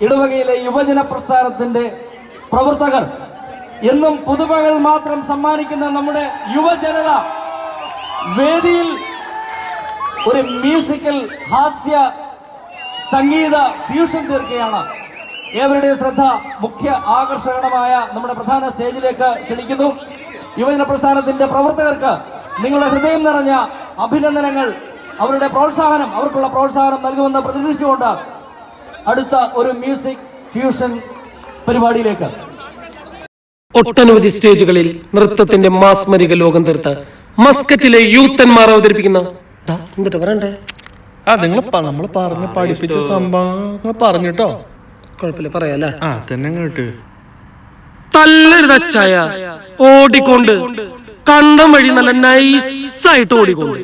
ഇടവകയിലെ യുവജന പ്രസ്ഥാനത്തിന്റെ പ്രവർത്തകർ, എന്നും പുതുമകൾ മാത്രം സമ്മാനിക്കുന്ന നമ്മുടെ യുവജനത വേദിയിൽ ഒരു മ്യൂസിക്കൽ ഹാസ്യ സംഗീത ഫ്യൂഷൻ തീർക്കുകയാണ്. ഏവരുടെ ശ്രദ്ധ മുഖ്യ ആകർഷകമായ നമ്മുടെ പ്രധാന സ്റ്റേജിലേക്ക് ക്ഷണിക്കുന്നു. യുവജന പ്രസ്ഥാനത്തിന്റെ പ്രവർത്തകർക്ക് നിങ്ങളുടെ ഹൃദയം നിറഞ്ഞ അഭിനന്ദനങ്ങൾ, അവരുടെ പ്രോത്സാഹനം, അവർക്കുള്ള പ്രോത്സാഹനം നൽകുമെന്ന് പ്രതീക്ഷിച്ചുകൊണ്ട് അടുത്ത ഒരു മ്യൂസിക് ഫ്യൂഷൻ പരിപാടിയിലേക്ക്. ഒട്ടനവധി സ്റ്റേജുകളിൽ നൃത്തത്തിന്റെ മാസ്മരിക ലോകം തീർത്ത മസ്കറ്റിലെ യൂത്തന്മാർ അവതരിപ്പിക്കുന്ന നിങ്ങൾ നമ്മൾ പറഞ്ഞ് പഠിപ്പിച്ച സംഭവങ്ങൾ പറഞ്ഞിട്ടോ, കുഴപ്പമില്ല പറയാല്ലേ. തല്ലരുതച്ചായ ഓടിക്കൊണ്ട് കണ്ടം വഴി നല്ല നൈസായിട്ട് ഓടിക്കൊണ്ട്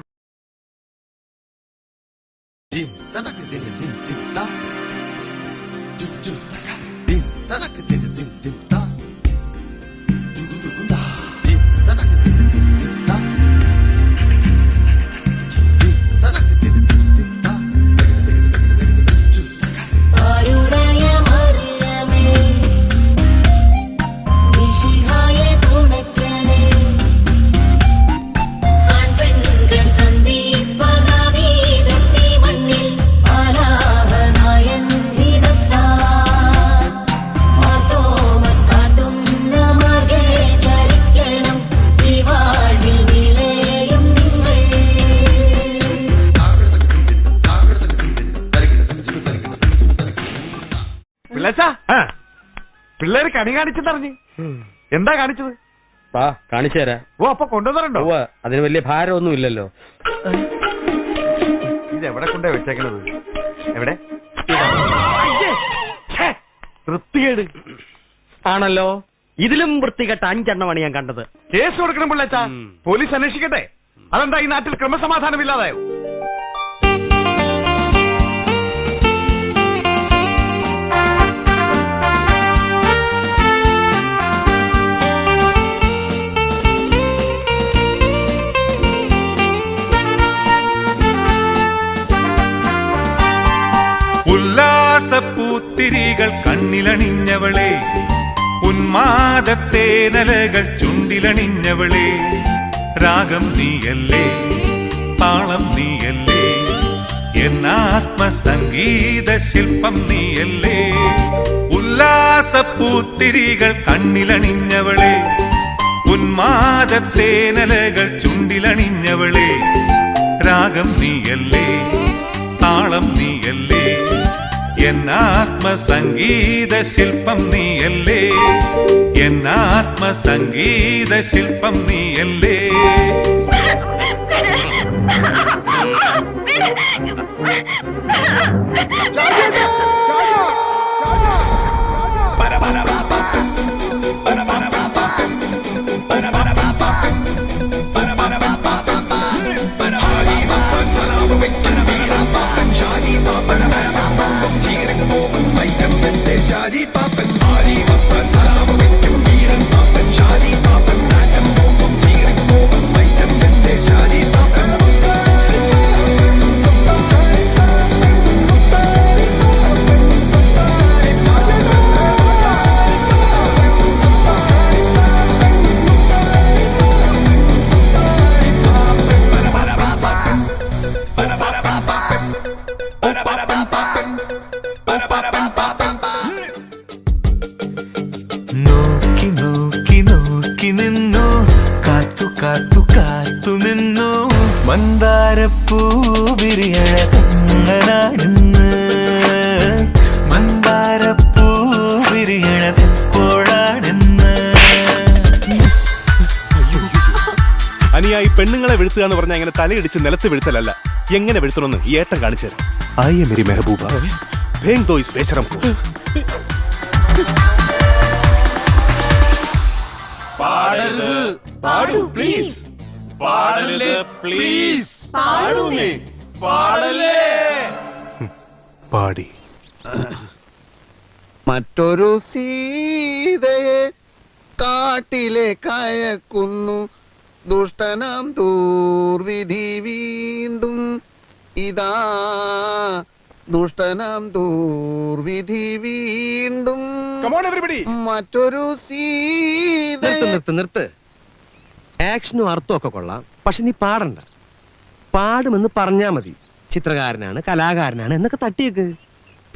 പിള്ളേര് കണി കാണിച്ചെന്നറിഞ്ഞ് എന്താ കാണിച്ചത്? കാണിച്ചു തരാം. ഓ, അപ്പൊ കൊണ്ടുവന്നിട്ടുണ്ടോ? അതിന് വലിയ ഭാരമൊന്നും ഇല്ലല്ലോ. ഇതെവിടെ കൊണ്ടേ വെച്ചേക്കണത്? എവിടെ? വൃത്തികേട് ആണല്ലോ. ഇതിലും വൃത്തികെട്ട 5 എണ്ണമാണ് ഞാൻ കണ്ടത്. കേസ് കൊടുക്കണം പിള്ളേച്ചാ. പോലീസ് അന്വേഷിക്കട്ടെ. അതെന്താ ഈ നാട്ടിൽ ക്രമസമാധാനമില്ലാതായോ? ഉല്ലാസപ്പൂത്തിരികൾ കണ്ണിലണിഞ്ഞവളെ, ഉന്മാദത്തേനലകൾ ചുണ്ടിലണിഞ്ഞവളെ, രാഗം നീയല്ലേ, താളം നീയല്ലേ, എന്നാത്മസംഗീത ശില്പം നീയല്ലേ. ഉല്ലാസപ്പൂത്തിരികൾ കണ്ണിലണിഞ്ഞവളെ, ഉന്മാദത്തേനലകൾ ചുണ്ടിലണിഞ്ഞവളെ, രാഗം നീയല്ലേ, താളം നീയല്ലേ, എന്നാത്മസംഗീത ശില്പം നീയല്ലേ, എന്നാത്മസംഗീത ശില്പം നീയല്ലേ. നോക്കി നോക്കി നോക്കി നിന്നു, കാത്തു കാത്തു കാത്തു നിന്നു, മന്ദാരപ്പൂ വിരിയണതെങ്ങനാണെന്ന്, മന്ദാരപ്പൂ വിരിയണതെപ്പോഴാണെന്ന്. അനിയായി പെണ്ണുങ്ങളെ വീഴ്ത്തുക എന്ന് പറഞ്ഞാൽ ഇങ്ങനെ തലയിടിച്ച് നിലത്ത് വീഴ്ത്തലല്ല, എങ്ങനെ വീഴ്ത്തണമെന്ന് ഈ ഏട്ടൻ കാണിച്ചു തരാം. ആയ മേരി മെഹബൂബ ഭേങ് ദോ ഇസ് ബേശറം കോ. പാടരുത്, പാടൂ പ്ലീസ്, പാടരുത് പ്ലീസ്, പാടൂന്നേ, പാടല്ലേ. പാടി. മറ്റൊരു സീതയെ കാട്ടിലേക്കയക്കുന്നു ദുഷ്ടനാം ദൂർവിധി വീണ്ടും ഇതാ ദുഷ്ടനാം ദൂർവിധി വീണ്ടും മറ്റൊരു സീത. നിർത്ത് ആക്ഷനും അർത്ഥവും ഒക്കെ കൊള്ളാം, പക്ഷെ നീ പാടണ്ട. പാടുമെന്ന് പറഞ്ഞാ മതി. ചിത്രകാരനാണ്, കലാകാരനാണ് എന്നൊക്കെ തട്ടിയേക്ക്.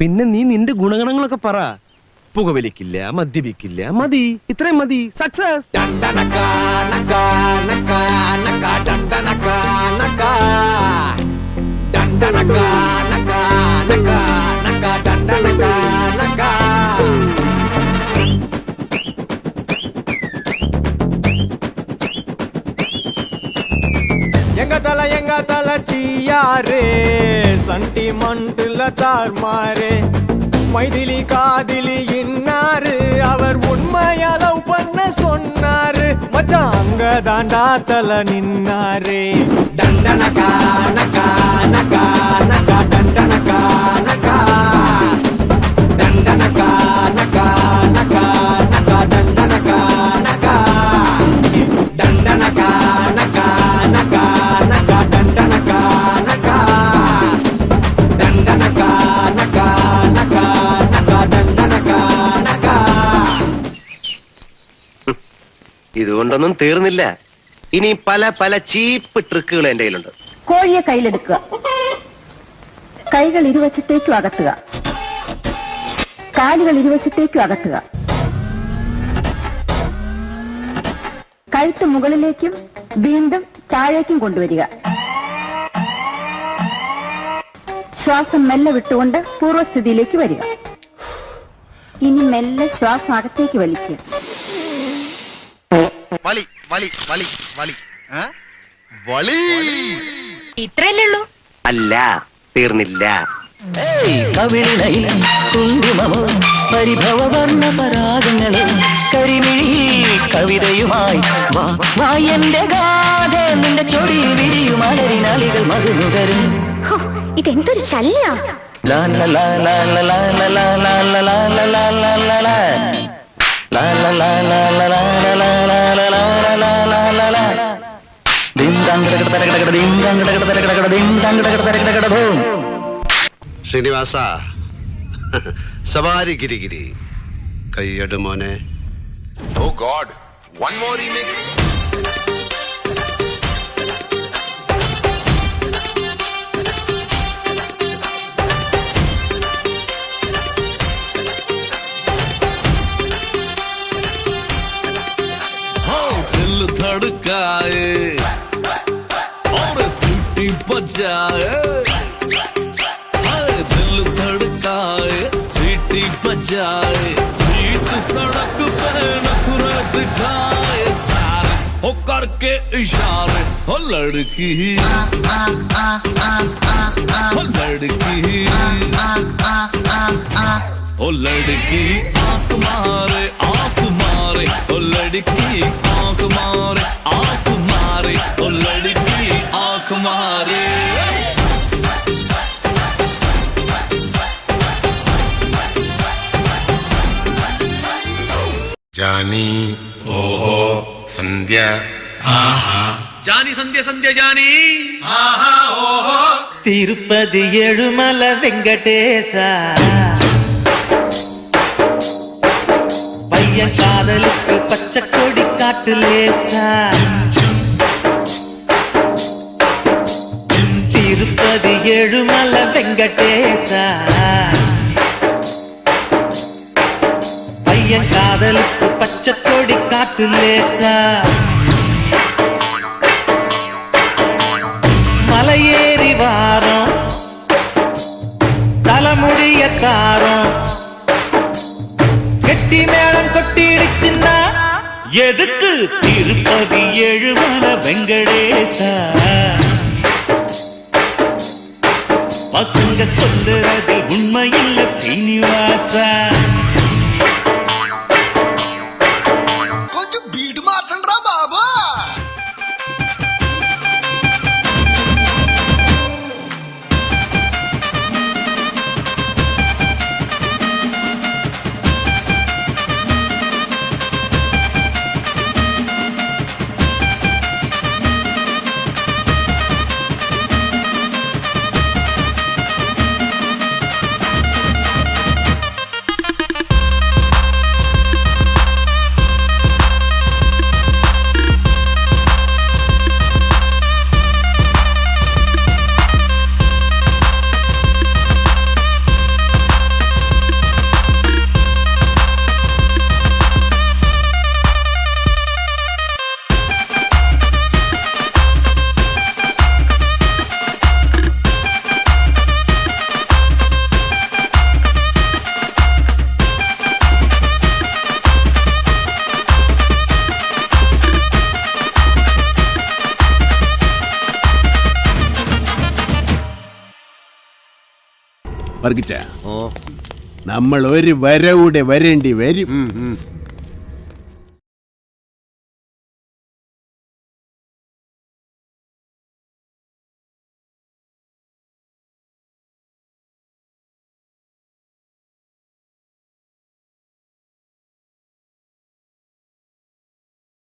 പിന്നെ നീ നിന്റെ ഗുണഗണങ്ങളൊക്കെ പറ. പുകവലിക്കില്ല, മദ്യപിക്കില്ല, മതി, ഇത്രയും മതി. സക്സസ്. எங்க தல டியாரே சண்டிமண்டுல தார்மாரே மைதிலி காதிலி இன்னாரு அவர் உண்மையா லவ் பண்ண சொன்னாரு மச்சான் அங்க தாண்டா தல நின்னாரே டண்டனகா நகா நகா நகா டண்டனகா நகா டண்டனகா நகா நகா நகா டண்டனகா நகா டண்டனகா நகா நகா நகா டண்டனகா நகா டண்டனகா நகா நகா நகா டண்டனகா நகா. ഇതുകൊണ്ടൊന്നും തീർന്നില്ല. ഇനി പല പല ചീപ്പ് ട്രിക്കുകൾ എന്റെ കയ്യിലുണ്ട്. കോഴിയെ കയ്യിലെടുക്കുക, കൈകൾ ഇരുവശത്തേക്കും അകത്തുക, കാലുകൾ ഇരുവശത്തേക്കും അകത്തുക, കഴുത്ത് മുകളിലേക്കും വീണ്ടും താഴേക്കും കൊണ്ടുവരിക. ശ്വാസം മെല്ലെ വിട്ടുകൊണ്ട് പൂർവ്വസ്ഥിതിയിലേക്ക് വരിക. ഇനി മെല്ലെ ശ്വാസം അകത്തേക്ക് വലിക്കുക. വലി വലി വലി വലി വലി. ഇത്രയല്ലേ ഉള്ളൂ? അല്ല, തീർന്നില്ല. കുങ്കുമമോ പരിഭവവർണ്ണ പരാഗങ്ങളോ കരിമിഴിയിൽ കവിതയുമായി വാ എന്റെ ഗാഥ നിന്റെ ചൊടിയിൽ വിരിയും അലരിനാളികൾ മധുനുകരും. ഇതെന്തൊരു ശല്യ. ശ്രീനിവാസ സവാരി ഗിരിഗിരി കയ്യട് മോനെ. ഓ ഗോഡ്, വൺ മോർ റീമിക്സ്. दिल धड़काए और सीटी बजाए, दिल धड़काए सीटी बजाए, बीच सड़क पे नखरे दिखाए सारे हो करके इशारे. हो लड़की हो लड़की ओ लड़की आंख मारे ओ लड़की आंख मारे ओ लड़की आंख मारे. जानी ओहो संध्या जानी संध्या संध्या जानी ओहो തിരുപ്പതി ഏഴുമല വെങ്കടേശ പയ്യൻ കാതലുക്ക് പച്ചക്കൊടി കാട്ടിലേശ. തിരുപ്പതി ഏഴുമല വെങ്കടേശ പയ്യൻ കാതലുക്ക് പച്ചക്കൊടി കാട്ടിലേശ. மலையேறி வாரம் தலைமுடிய காரம் கெட்டி மேளம் கொட்டிடுச்சுன்னா எதுக்கு திருப்பதி ஏழுமல வெங்கடேசா. பசங்க சொல்லுறது உண்மையில்ல சீனிவாசா. కొంచెం బీట్ మార్చండి రా బాబా. വർഗിച്ച നമ്മൾ ഒരു വരവൂടെ വരേണ്ടി വരും